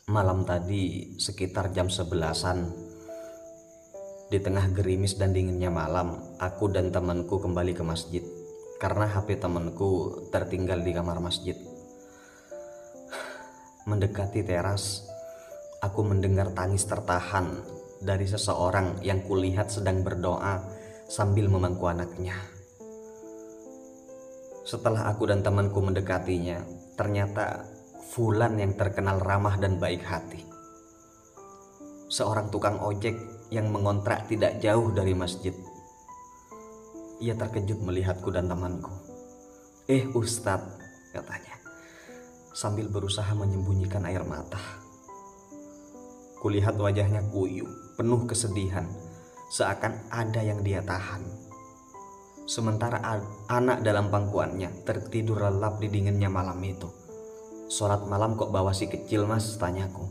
Malam tadi sekitar jam 11-an, di tengah gerimis dan dinginnya malam, aku dan temanku kembali ke masjid karena HP temanku tertinggal di kamar masjid. Mendekati teras, aku mendengar tangis tertahan dari seseorang yang kulihat sedang berdoa sambil memangku anaknya. Setelah aku dan temanku mendekatinya, ternyata Fulan yang terkenal ramah dan baik hati. Seorang tukang ojek yang mengontrak tidak jauh dari masjid. Ia terkejut melihatku dan temanku. Ustadz," katanya, sambil berusaha menyembunyikan air mata. Kulihat wajahnya kuyup, penuh kesedihan, seakan ada yang dia tahan. Sementara anak dalam pangkuannya tertidur lelap di dinginnya malam itu. "Sholat malam kok bawa si kecil, Mas?" tanyaku.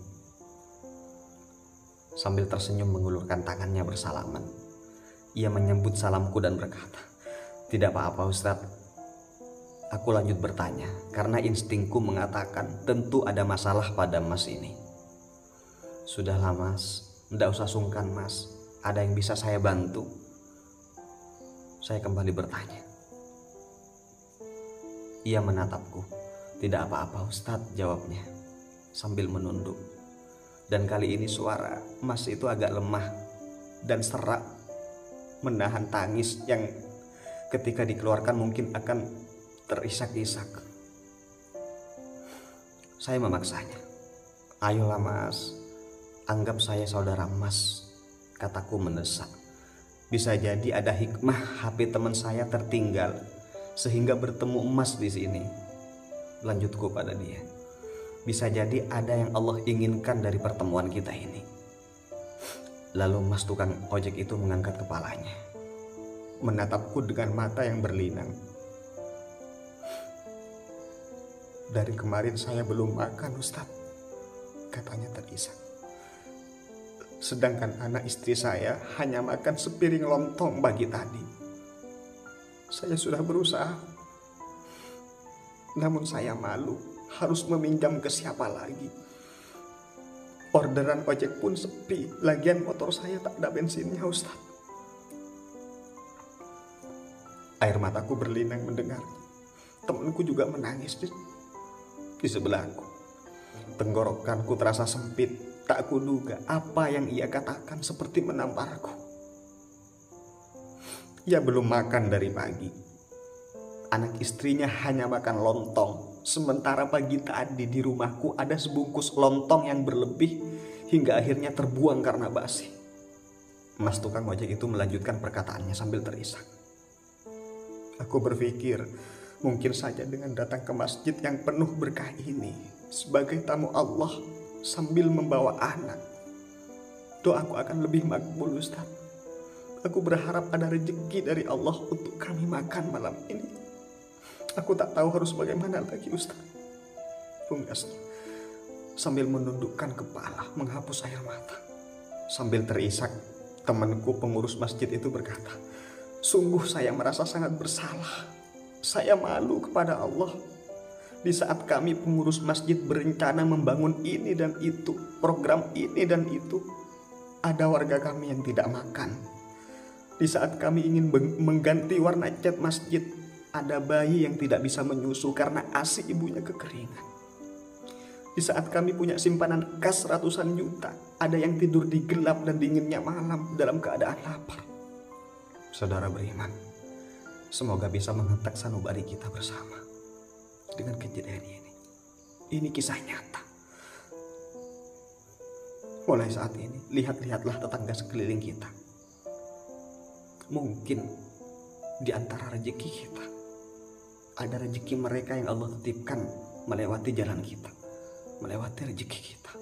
Sambil tersenyum mengulurkan tangannya bersalaman, ia menyambut salamku dan berkata, "Tidak apa-apa, Ustadz." Aku lanjut bertanya, karena instingku mengatakan tentu ada masalah pada Mas ini. "Sudahlah Mas, tidak usah sungkan Mas. Ada yang bisa saya bantu?" Saya kembali bertanya. Ia menatapku. "Tidak apa-apa Ustadz," jawabnya sambil menunduk. Dan kali ini suara Mas itu agak lemah dan serak, menahan tangis yang ketika dikeluarkan mungkin akan terisak-isak. Saya memaksanya. "Ayolah Mas, anggap saya saudara Mas," kataku mendesak. "Bisa jadi ada hikmah HP teman saya tertinggal sehingga bertemu emas di sini." Lanjutku pada dia. "Bisa jadi ada yang Allah inginkan dari pertemuan kita ini." Lalu Mas tukang ojek itu mengangkat kepalanya, menatapku dengan mata yang berlinang. "Dari kemarin saya belum makan Ustadz," katanya terisak. "Sedangkan anak istri saya hanya makan sepiring lontong pagi tadi. Saya sudah berusaha, namun saya malu harus meminjam ke siapa lagi. Orderan ojek pun sepi, lagian motor saya tak ada bensinnya Ustadz." Air mataku berlinang mendengarnya. Temanku juga menangis di sebelahku. Tenggorokanku terasa sempit, tak kuduga apa yang ia katakan seperti menamparku. Ia belum makan dari pagi. Anak istrinya hanya makan lontong, sementara pagi tadi di rumahku ada sebungkus lontong yang berlebih hingga akhirnya terbuang karena basi. Mas tukang ojek itu melanjutkan perkataannya sambil terisak. "Aku berpikir mungkin saja dengan datang ke masjid yang penuh berkah ini sebagai tamu Allah sambil membawa anak, doaku akan lebih makbul Ustadz. Aku berharap ada rezeki dari Allah untuk kami makan malam ini. Aku tak tahu harus bagaimana lagi Ustadz." Pungkasnya sambil menundukkan kepala menghapus air mata. Sambil terisak, temanku pengurus masjid itu berkata, "Sungguh saya merasa sangat bersalah. Saya malu kepada Allah. Di saat kami pengurus masjid berencana membangun ini dan itu, program ini dan itu, ada warga kami yang tidak makan. Di saat kami ingin mengganti warna cat masjid, ada bayi yang tidak bisa menyusu karena ASI ibunya kekeringan. Di saat kami punya simpanan kas ratusan juta, ada yang tidur di gelap dan dinginnya malam dalam keadaan lapar." Saudara beriman, semoga bisa menghentak sanubari kita bersama dengan kejadian ini. Ini kisah nyata. Mulai saat ini, lihatlah tetangga sekeliling kita. Mungkin di antara rezeki kita ada rezeki mereka yang Allah titipkan melewati jalan kita, melewati rezeki kita.